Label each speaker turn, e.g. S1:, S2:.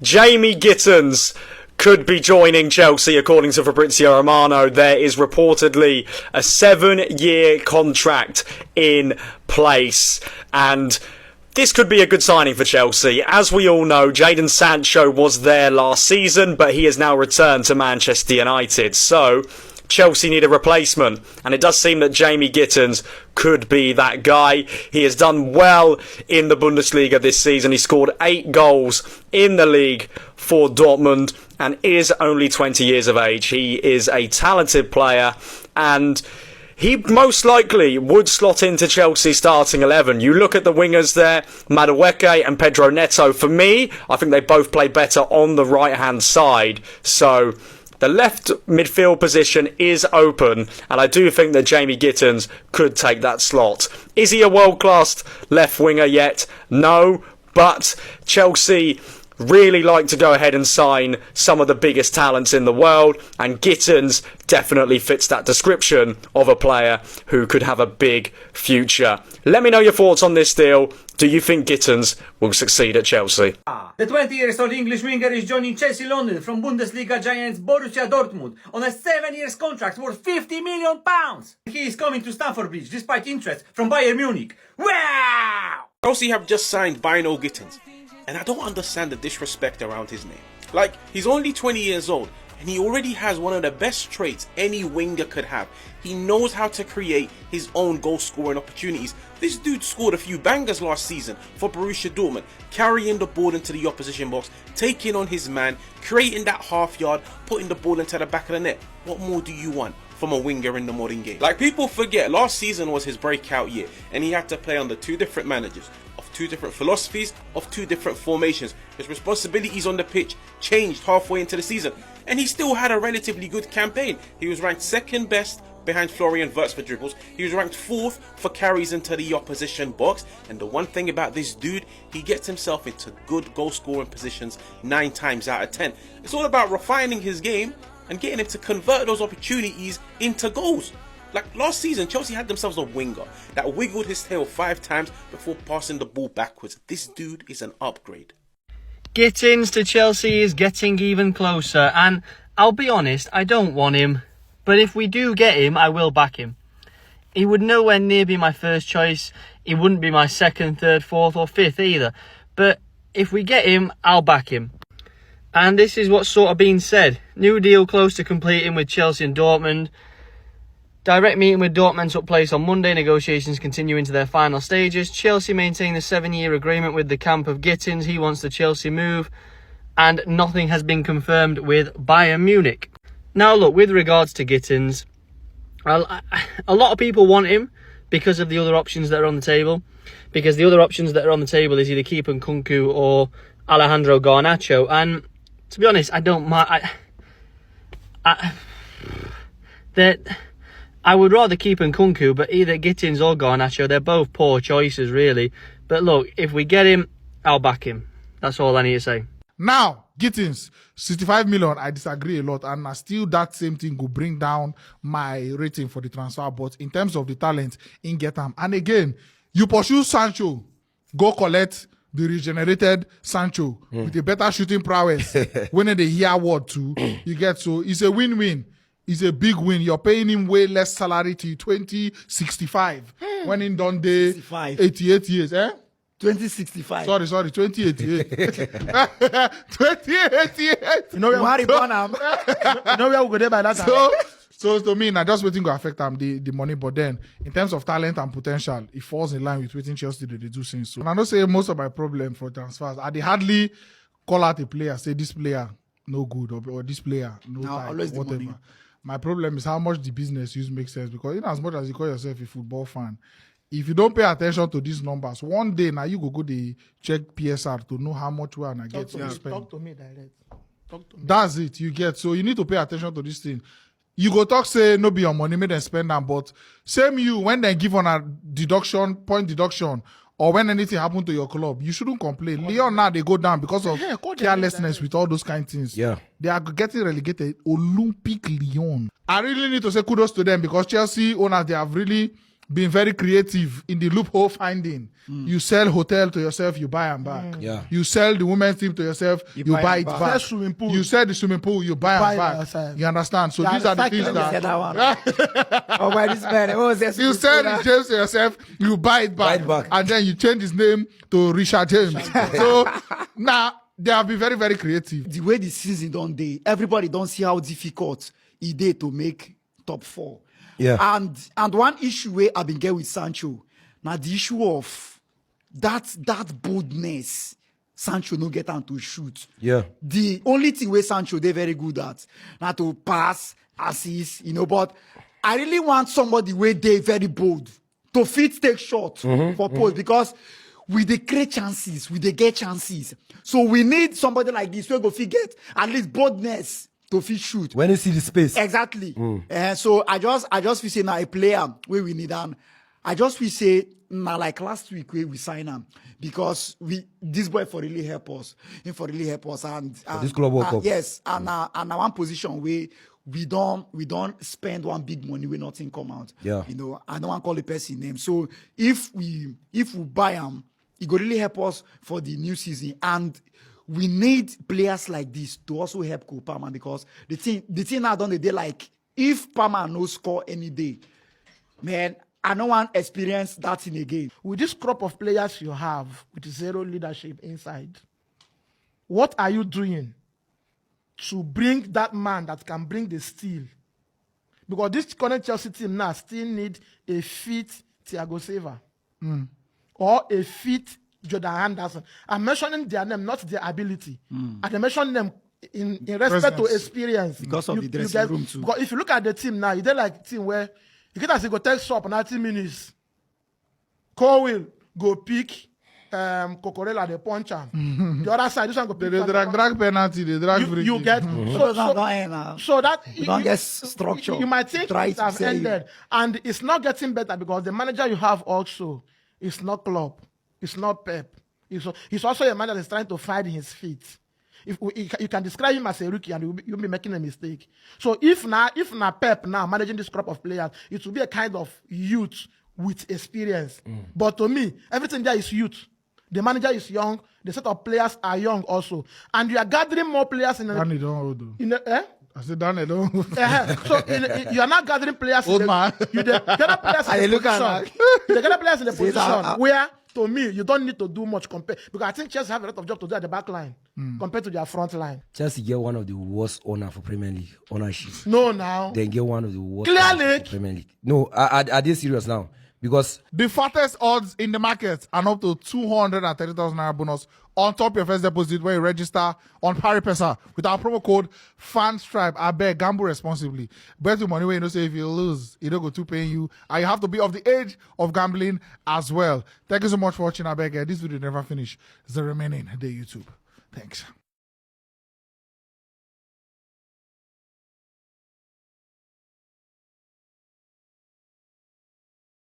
S1: Jamie Gittens could be joining Chelsea, according to Fabrizio Romano. There is reportedly a 7-year contract in place, and this could be a good signing for Chelsea. As we all know, Jadon Sancho was there last season, but he has now returned to Manchester United. So Chelsea need a replacement, and it does seem that Jamie Gittens could be that guy. He has done well in the Bundesliga this season. He scored 8 goals in the league for Dortmund and is only 20 years of age. He is a talented player, and he most likely would slot into Chelsea's starting 11. You look at the wingers there, Madueke and Pedro Neto. For me, I think they both play better on the right-hand side. So the left midfield position is open, and I do think that Jamie Gittens could take that slot. Is he a world-class left winger yet? No, but Chelsea really like to go ahead and sign some of the biggest talents in the world, and Gittens definitely fits that description of a player who could have a big future. Let me know your thoughts on this deal. Do you think Gittens will succeed at Chelsea?
S2: The 20-year-old English winger is joining Chelsea London from Bundesliga giants Borussia Dortmund on a 7-year contract worth £50 million. He is coming to Stamford Bridge despite interest from Bayern Munich. Wow!
S3: Chelsea have just signed Bino Gittens, and I don't understand the disrespect around his name. Like, he's only 20 years old, and he already has one of the best traits any winger could have. He knows how to create his own goal-scoring opportunities. This dude scored a few bangers last season for Borussia Dortmund, carrying the ball into the opposition box, taking on his man, creating that half yard, putting the ball into the back of the net. What more do you want from a winger in the modern game? Like, people forget, last season was his breakout year, and he had to play under 2 different managers, of 2 different philosophies, of 2 different formations. His responsibilities on the pitch changed halfway into the season, and he still had a relatively good campaign. He was ranked 2nd best behind Florian Wirtz for dribbles. He was ranked 4th for carries into the opposition box. And the one thing about this dude, he gets himself into good goal scoring positions 9 times out of 10. It's all about refining his game and getting him to convert those opportunities into goals. Like last season, Chelsea had themselves a winger that wiggled his tail 5 times before passing the ball backwards. This dude is an upgrade.
S4: Gittens to Chelsea is getting even closer, and I'll be honest, I don't want him, but if we do get him, I will back him. He would nowhere near be my first choice. He wouldn't be my 2nd, 3rd, 4th or 5th either, but if we get him, I'll back him. And this is what's sort of been said. New deal close to completing with Chelsea and Dortmund. Direct meeting with Dortmund took place on Monday. Negotiations continue into their final stages. Chelsea maintain a 7-year agreement with the camp of Gittens. He wants the Chelsea move, and nothing has been confirmed with Bayern Munich. Now look, with regards to Gittens, a lot of people want him because of the other options that are on the table. Because the other options that are on the table is either Keeper Nkunku or Alejandro Garnacho. And to be honest, I don't mind. I would rather keep Nkunku, but either Gittens or Garnacho, they're both poor choices, really. But look, if we get him, I'll back him. That's all I need to say.
S5: Now, Gittens, 65 million, I disagree a lot, and still that same thing will bring down my rating for the transfer. But in terms of the talent in Getham, and again, you pursue Sancho, go collect the regenerated Sancho with a better shooting prowess, winning the year award too. You get, so it's a win-win. It's a big win. You're paying him way less salary to 2065 when in done day 88 years, eh?
S6: 2065.
S5: Sorry, 2088. 2088.
S6: You know where Harry Bonham. You know where we go there by that time.
S5: So to me, now just waiting to affect the money, but then in terms of talent and potential, it falls in line with waiting Chelsea to do things. So, and I don't say most of my problem for transfers. I hardly call out a player, say this player no good or this player no type, whatever. My problem is how much the business use makes sense, because in as much as you call yourself a football fan, if you don't pay attention to these numbers, one day now you go the check PSR to know how much we are gonna get to spend.
S6: Talk to me direct. Talk to me.
S5: That's it. You get, so you need to pay attention to this thing. You go talk, say no be your money, make them spend them, but same you when they give on a point deduction, or when anything happen to your club, you shouldn't complain. Leon now they go down because of carelessness with all those kind of things.
S3: Yeah.
S5: They are getting relegated. Olympic Lyon. I really need to say kudos to them, because Chelsea owners, they have really being very creative in the loophole finding. You sell hotel to yourself, you buy and back.
S6: Yeah.
S5: You sell the women's team to yourself, you buy it back.
S6: Sell
S5: Swimming pool. You sell the swimming pool, you buy and back.
S6: yourself.
S5: You understand? So
S6: Yeah,
S5: these are the
S6: recycling
S5: things
S6: yourself.
S5: that
S7: Oh, why this man? What was that?
S5: you sell the James to yourself, you buy it back, and then you change his name to Richard James. So now they have been very, very creative.
S7: The way the season don't day, everybody don't see how difficult it is to make top 4.
S6: Yeah.
S7: And one issue where I've been getting with Sancho, now the issue of that boldness. Sancho no get on to shoot.
S6: Yeah.
S7: The only thing where Sancho they very good at now to pass, assist, but I really want somebody where they very bold to fit take shot for post because we they create chances, we they get chances. So we need somebody like this where go fit get at least boldness to fit shoot.
S6: When you see the space.
S7: Exactly. So I just feel say now a player where we need and I just will say now like last week where we sign him because this boy for really help us. Him for really help us and
S6: this Club World Cup.
S7: yes, and one position where we don't spend one big money where nothing come out.
S6: Yeah.
S7: I don't want to call the person name. So if we buy him, it will really help us for the new season. And we need players like this to also help Cole Palmer because the thing now done the day like if Palmer no score any day, man, I don't want to experience that thing again.
S8: With this crop of players you have, with zero leadership inside, what are you doing to bring that man that can bring the steal? Because this current Chelsea team now still need a fit Thiago Silva or a fit Jordan Henderson. I'm mentioning their name, not their ability. I'm mentioning them in respect to experience.
S7: Because of the dressing room too.
S8: Because if you look at the team now, they're like a team where you get as you go take shop 90 minutes. Cole will go pick Cocorella the puncher. The other side, this one go pick.
S5: They drag penalty, they drag free
S8: you
S5: kick.
S8: get so that
S7: we don't get structure.
S8: You might think
S7: Try
S8: it
S7: to
S8: have
S7: say
S8: ended, and it's not getting better because the manager you have also is not Klopp, it's not Pep. He's also a man that is trying to find his feet. You can describe him as a rookie and you'll be making a mistake. So if now Pep now managing this crop of players, it will be a kind of youth with experience. But to me, everything there is youth. The manager is young. The set of players are young also. And you are gathering more players in
S5: Danny don't hold though. I said Danny don't hold.
S8: So you are not gathering players
S5: Old man.
S8: You gather players in the position. You gather players in the position where to me, you don't need to do much because I think Chelsea have a lot of job to do at the back line compared to their front line.
S6: Chelsea get one of the worst owner for Premier League ownership.
S8: No, now.
S6: Then get one of the worst
S8: Clearly.
S6: for Premier League. No, are they serious now? Because
S5: the fattest odds in the market are up to 230,000 naira bonus on top of your first deposit when you register on PariPesa with our promo code FANSTRIPE. I beg, gamble responsibly. Bet your money when you know say if you lose, it don't go to paying you. And you have to be of the age of gambling as well. Thank you so much for watching. I beg, this video never finish. It's the remaining day YouTube. Thanks.